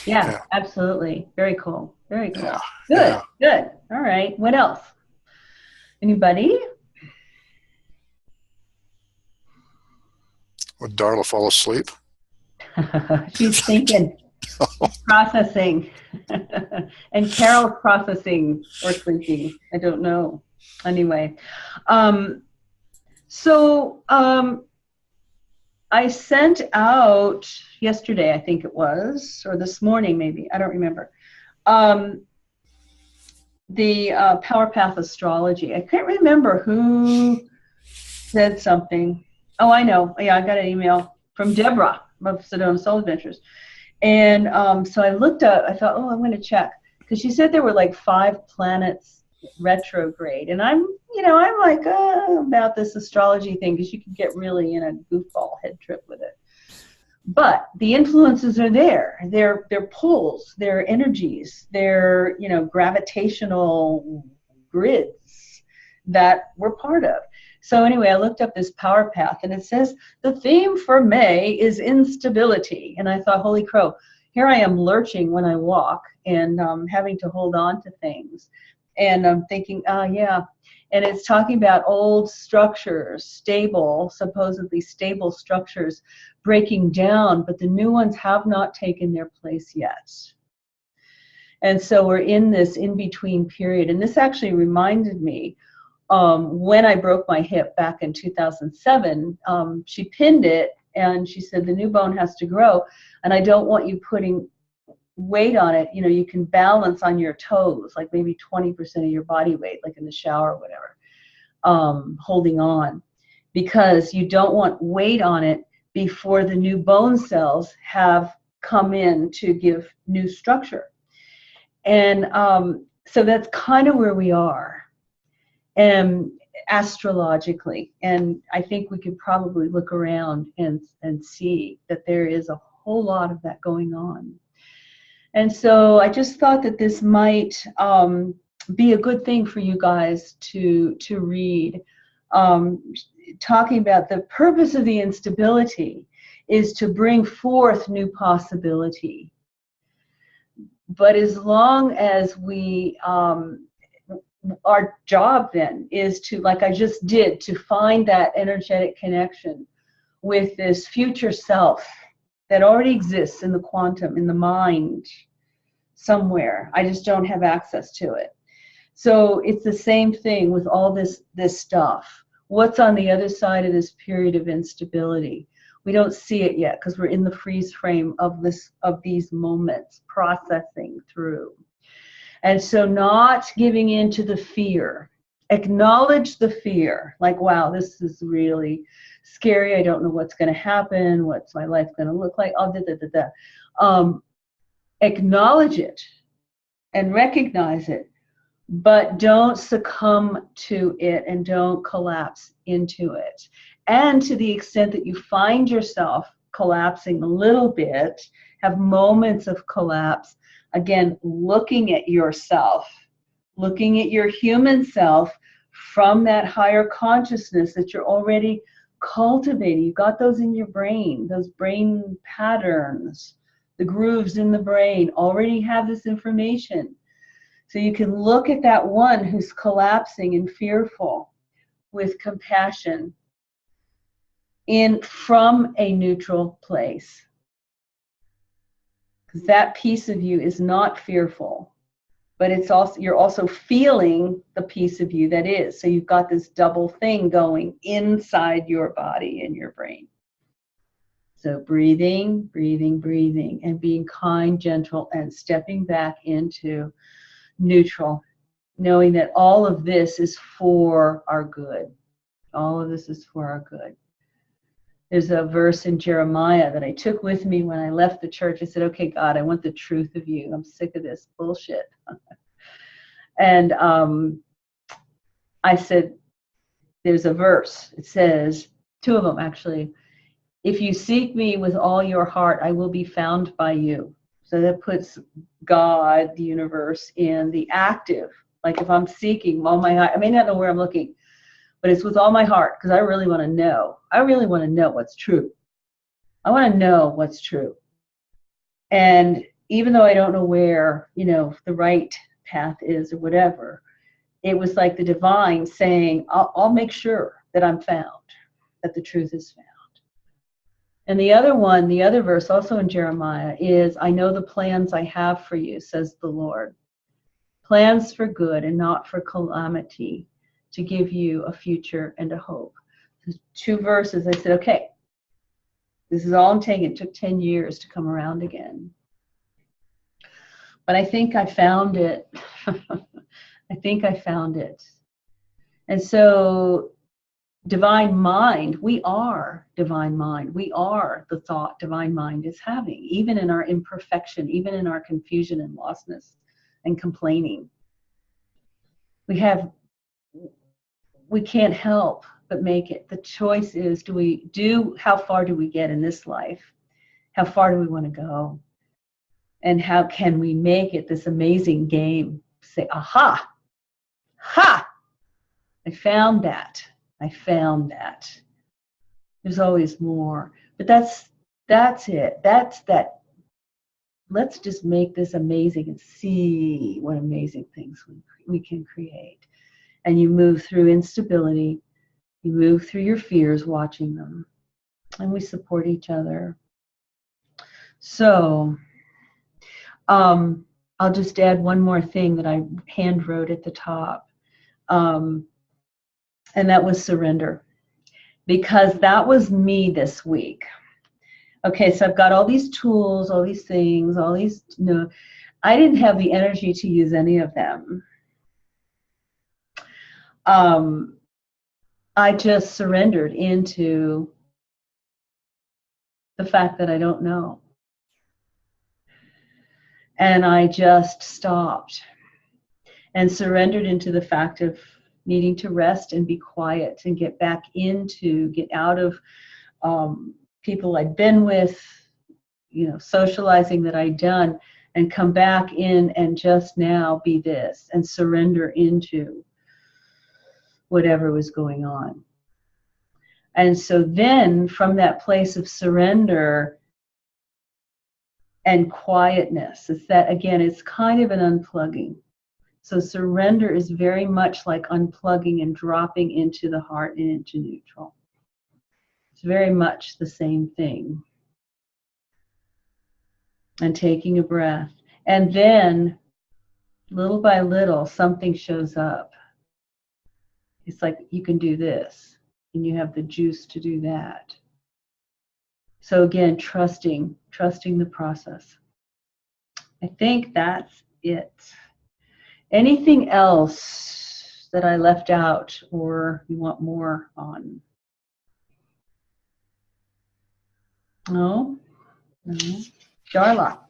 Yeah, absolutely. Very cool. Very cool. Yeah. Good. Good. All right. What else? Anybody? Would Darla fall asleep? She's thinking, processing. And Carol's processing or sleeping. I don't know. Anyway. I sent out yesterday, I think it was, or this morning maybe, I don't remember, the Power Path Astrology. I can't remember who said something. Oh, I know. Yeah, I got an email from Deborah of Sedona Soul Adventures. And so I looked up, I thought, I'm going to check. Because she said there were like 5 planets retrograde. And I'm like, about this astrology thing, because you can get really in a goofball head trip with it. But the influences are there. They're pulls, they're energies, they're, gravitational grids that we're part of. So anyway, I looked up this power path, and it says the theme for May is instability. And I thought, holy crow, here I am lurching when I walk and having to hold on to things. And I'm thinking, yeah. And it's talking about old structures, supposedly stable structures breaking down, but the new ones have not taken their place yet. And so we're in this in-between period. And this actually reminded me, when I broke my hip back in 2007, she pinned it, and she said, the new bone has to grow, and I don't want you putting weight on it. You can balance on your toes, like maybe 20% of your body weight, like in the shower or whatever, holding on, because you don't want weight on it before the new bone cells have come in to give new structure. And so that's kind of where we are, astrologically. And I think we could probably look around and see that there is a whole lot of that going on. And so I just thought that this might be a good thing for you guys to read. Talking about the purpose of the instability is to bring forth new possibility. But as long as we, our job then is to, like I just did, to find that energetic connection with this future self that already exists in the quantum, in the mind, somewhere. I just don't have access to it. So it's the same thing with all this stuff. What's on the other side of this period of instability? We don't see it yet because we're in the freeze frame of these moments, processing through. And so not giving in to the fear. Acknowledge the fear. Like, wow, this is really scary. I don't know what's going to happen. What's my life going to look like? Acknowledge it and recognize it, but don't succumb to it and don't collapse into it. And to the extent that you find yourself collapsing a little bit, have moments of collapse, again, looking at yourself, looking at your human self from that higher consciousness that you're already cultivating. You've got those in your brain, those brain patterns, the grooves in the brain already have this information. So you can look at that one who's collapsing and fearful with compassion from a neutral place. Because that piece of you is not fearful, but you're also feeling the piece of you that is. So you've got this double thing going inside your body and your brain. Does So breathing, breathing, breathing, and being kind, gentle, and stepping back into neutral, knowing that all of this is for our good. All of this is for our good. There's a verse in Jeremiah that I took with me when I left the church. I said, okay, God, I want the truth of you. I'm sick of this bullshit. And I said, there's a verse. It says, two of them actually. If you seek me with all your heart, I will be found by you. So that puts God, the universe, in the active. Like if I'm seeking all my heart, I may not know where I'm looking, but it's with all my heart because I really want to know. I really want to know what's true. I want to know what's true. And even though I don't know where, the right path is or whatever, it was like the divine saying, I'll make sure that I'm found, that the truth is found. And the other verse also in Jeremiah is, I know the plans I have for you, says the Lord. Plans for good and not for calamity, to give you a future and a hope. So 2 verses, I said, okay, this is all I'm taking. It took 10 years to come around again. But I think I found it. I think I found it. And so divine mind, we are divine mind. We are the thought divine mind is having, even in our imperfection, even in our confusion and lostness and complaining. We can't help but make it. The choice is, how far do we get in this life? How far do we want to go? And how can we make it this amazing game? Say, aha, ha, I found that. There's always more. But that's it. That's that. Let's just make this amazing and see what amazing things we can create. And you move through instability. You move through your fears, watching them. And we support each other. So I'll just add one more thing that I hand wrote at the top. And that was surrender. Because that was me this week. Okay, so I've got all these tools, all these things, I didn't have the energy to use any of them. I just surrendered into the fact that I don't know. And I just stopped and surrendered into the fact of needing to rest and be quiet and get out of people I'd been with, socializing that I'd done, and come back in and just now be this and surrender into whatever was going on. And so then from that place of surrender and quietness, it's kind of an unplugging. So surrender is very much like unplugging and dropping into the heart and into neutral. It's very much the same thing. And taking a breath. And then, little by little, something shows up. It's like you can do this, and you have the juice to do that. So again, trusting the process. I think that's it. Anything else that I left out or you want more on? No? Darla.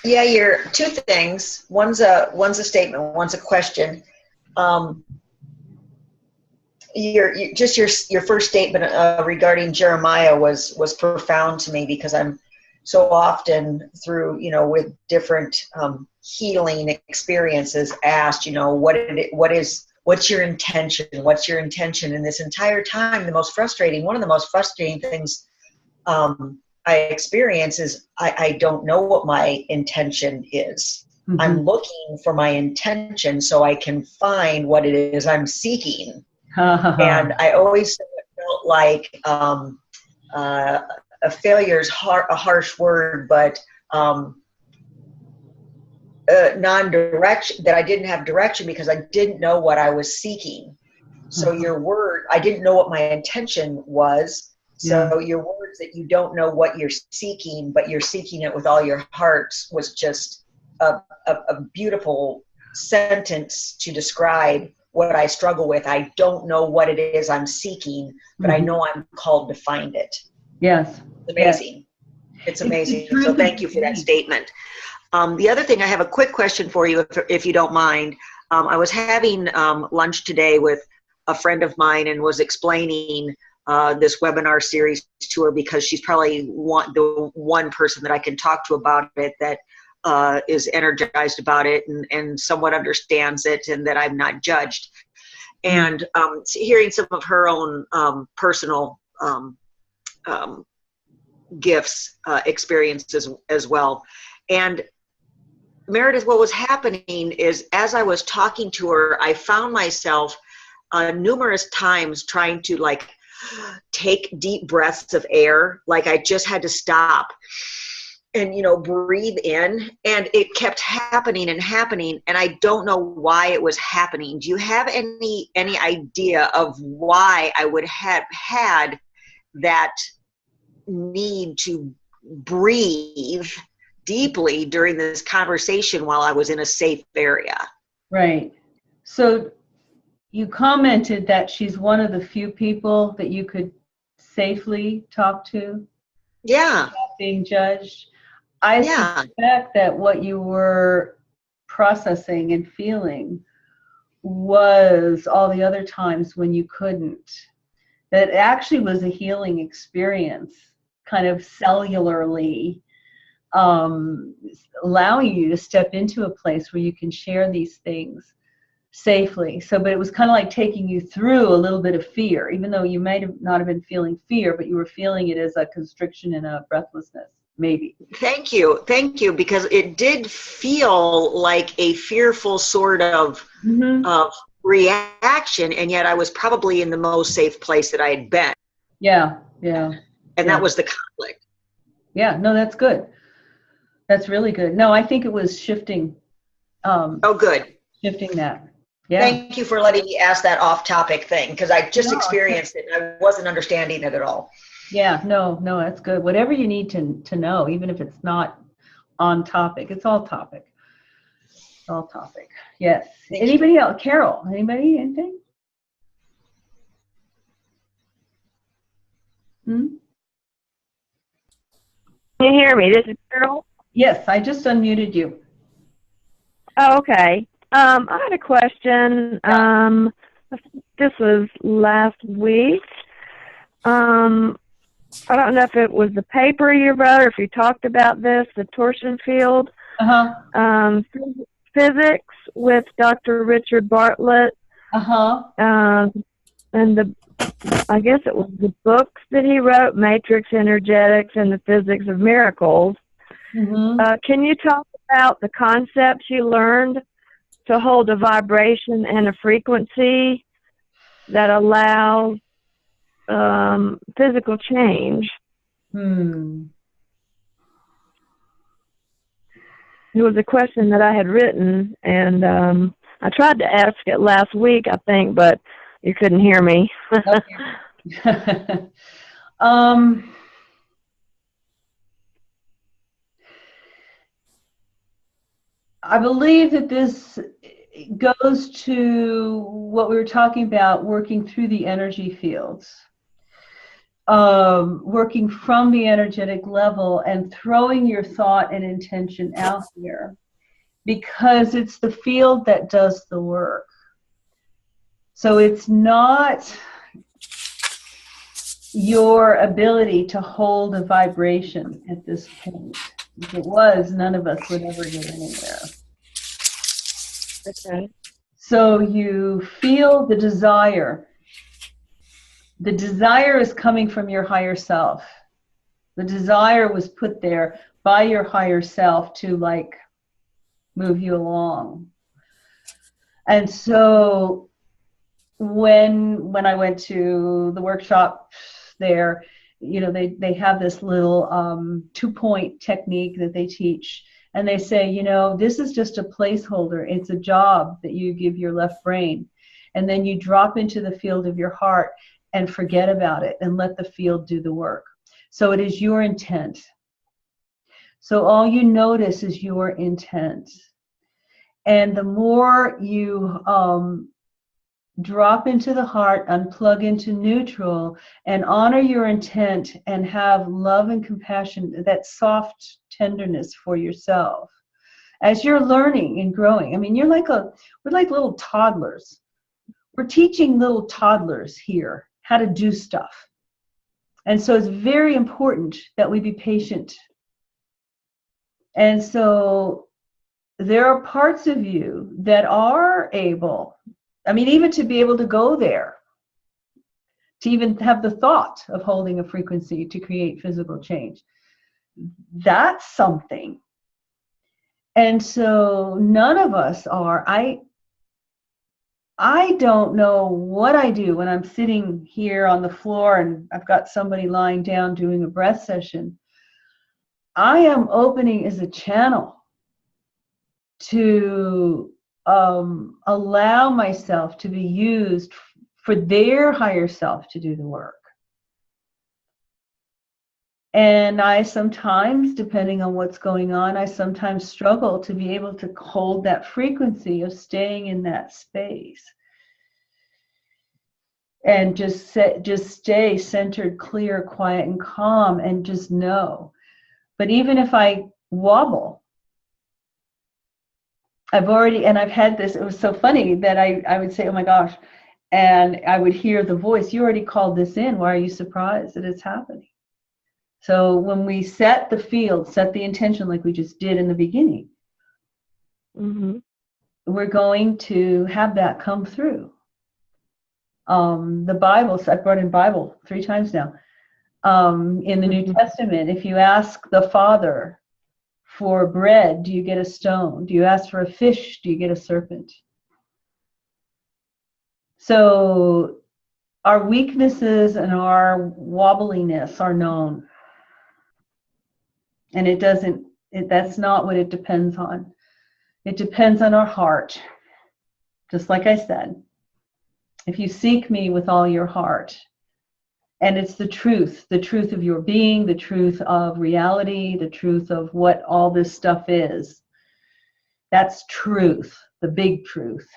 Yeah, you're 2 things. One's a statement, one's a question. Your first statement regarding Jeremiah was profound to me, because I'm so often through, with different healing experiences asked, what's your intention? What's your intention? And this entire time, one of the most frustrating things I experience is I don't know what my intention is. Mm-hmm. I'm looking for my intention so I can find what it is I'm seeking. And I always felt like a failure is a harsh word, but non-direction, that I didn't have direction because I didn't know what I was seeking. So your word, I didn't know what my intention was. So your words that you don't know what you're seeking, but you're seeking it with all your heart was just a beautiful sentence to describe what I struggle with. I don't know what it is I'm seeking, but I know I'm called to find it. Yes. It's amazing. It's amazing. So thank you for that statement. The other thing, I have a quick question for you, if you don't mind. I was having lunch today with a friend of mine and was explaining this webinar series to her, because she's probably the one person that I can talk to about it that is energized about it and somewhat understands it, and that I'm not judged. And hearing some of her own personal gifts, experiences as well. And Meredith, what was happening is, as I was talking to her, I found myself numerous times trying to like take deep breaths of air. Like I just had to stop and, breathe in, and it kept happening and happening. And I don't know why it was happening. Do you have any idea of why I would have had that need to breathe deeply during this conversation while I was in a safe area? Right. So you commented that she's one of the few people that you could safely talk to. Yeah. Without being judged. I suspect that what you were processing and feeling was all the other times when you couldn't. That actually was a healing experience, kind of cellularly, allowing you to step into a place where you can share these things safely. So, but it was kind of like taking you through a little bit of fear, even though you might have not have been feeling fear, but you were feeling it as a constriction and a breathlessness, maybe. Thank you, because it did feel like a fearful sort of reaction, and yet I was probably in the most safe place that I had been. Yeah. And that was the conflict. Yeah, no, that's good. That's really good. No, I think it was shifting. Good. Shifting that. Yeah. Thank you for letting me ask that off-topic thing, because I just experienced it and I wasn't understanding it at all. Yeah, no, that's good. Whatever you need to know, even if it's not on topic, it's all topic. It's all topic. Yes. Anybody else? Carol, anybody? Anything? Can you hear me? This is Carol. Yes, I just unmuted you. Oh, okay. I had a question. This was last week. I don't know if it was the paper you wrote or if you talked about this, the torsion field. Physics with Dr. Richard Bartlett. And I guess it was the books that he wrote, Matrix Energetics and the Physics of Miracles. Can you talk about the concepts you learned to hold a vibration and a frequency that allows physical change? It was a question that I had written, and I tried to ask it last week, I think, but you couldn't hear me. I believe that this goes to what we were talking about, working through the energy fields, working from the energetic level and throwing your thought and intention out there, because it's the field that does the work. So it's not your ability to hold a vibration at this point. If it was, none of us would ever get anywhere. Okay. So you feel the desire. The desire is coming from your higher self. The desire was put there by your higher self to like move you along. And so when I went to the workshop there, they have this little 2-point technique that they teach, and they say, this is just a placeholder. It's a job that you give your left brain, and then you drop into the field of your heart and forget about it and let the field do the work. So it is your intent. So all you notice is your intent. And the more you drop into the heart, unplug into neutral, and honor your intent and have love and compassion, that soft tenderness for yourself, as you're learning and growing. I mean, we're like little toddlers. We're teaching little toddlers here how to do stuff. And so it's very important that we be patient. And so there are parts of you that are able, even to be able to go there, to even have the thought of holding a frequency to create physical change. That's something. And so none of us are. I don't know what I do when I'm sitting here on the floor and I've got somebody lying down doing a breath session. I am opening as a channel to allow myself to be used for their higher self to do the work. And I sometimes, depending on what's going on, I sometimes struggle to be able to hold that frequency of staying in that space. And just stay centered, clear, quiet, and calm, and just know. But even if I wobble, I've had this, it was so funny that I would say, oh my gosh, and I would hear the voice, you already called this in, why are you surprised that it's happening? So when we set the field, set the intention like we just did in the beginning, we're going to have that come through. The Bible, so I brought in Bible 3 times now. In the New Testament, if you ask the Father for bread, do you get a stone? Do you ask for a fish? Do you get a serpent? So our weaknesses and our wobbliness are known. And that's not what it depends on. It depends on our heart. Just like I said, if you seek me with all your heart, and it's the truth of your being, the truth of reality, the truth of what all this stuff is. That's truth, the big truth,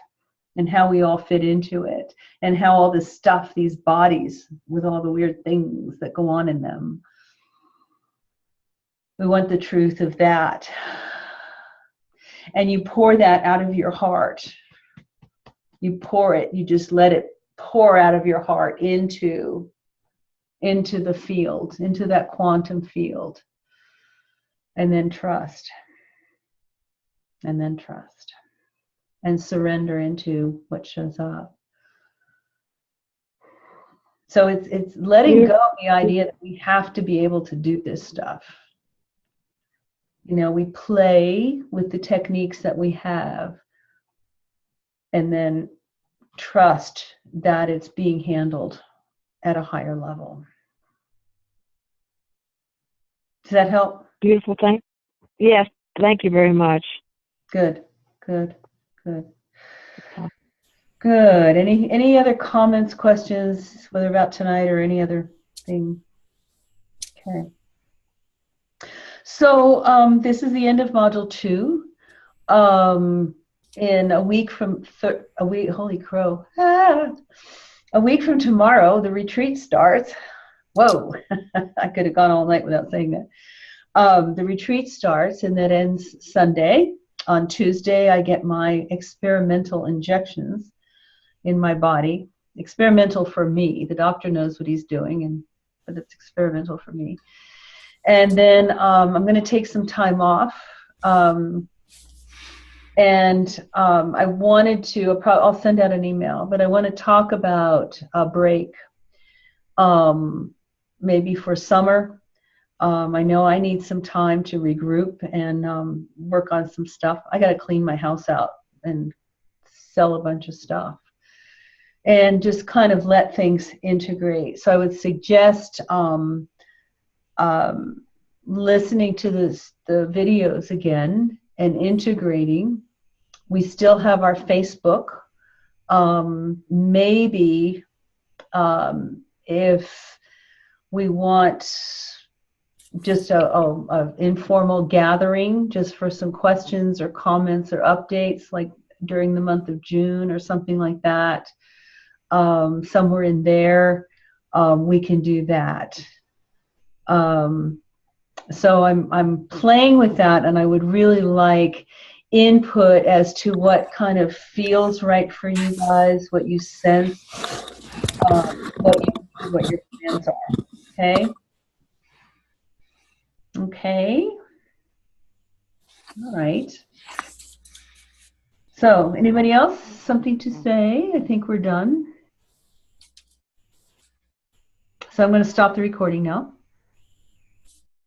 and how we all fit into it, and how all this stuff, these bodies with all the weird things that go on in them. We want the truth of that. And you pour that out of your heart. You pour it, you just let it pour out of your heart into the field, into that quantum field. And then trust. And then trust. And surrender into what shows up. So it's letting go of the idea that we have to be able to do this stuff. We play with the techniques that we have, and then trust that it's being handled at a higher level. Does that help? Beautiful. Yes, thank you very much. Good. Any other comments, questions, whether about tonight or any other thing? Okay. So this is the end of Module 2. In a week from holy crow! A week from tomorrow, the retreat starts. Whoa! I could have gone all night without saying that. The retreat starts, and that ends Sunday. On Tuesday, I get my experimental injections in my body. Experimental for me. The doctor knows what he's doing, but it's experimental for me. And then I'm going to take some time off. And I wanted to, I'll send out an email, but I want to talk about a break, maybe for summer. I know I need some time to regroup and work on some stuff. I got to clean my house out and sell a bunch of stuff and just kind of let things integrate. So I would suggest listening to the videos again and integrating. We still have our Facebook. Maybe if we want just a informal gathering just for some questions or comments or updates, like during the month of June or something like that, somewhere in there, we can do that. So I'm playing with that, and I would really like input as to what kind of feels right for you guys, what you sense, what your plans are. Okay. Okay. All right. So, anybody else? Something to say? I think we're done. So I'm going to stop the recording now.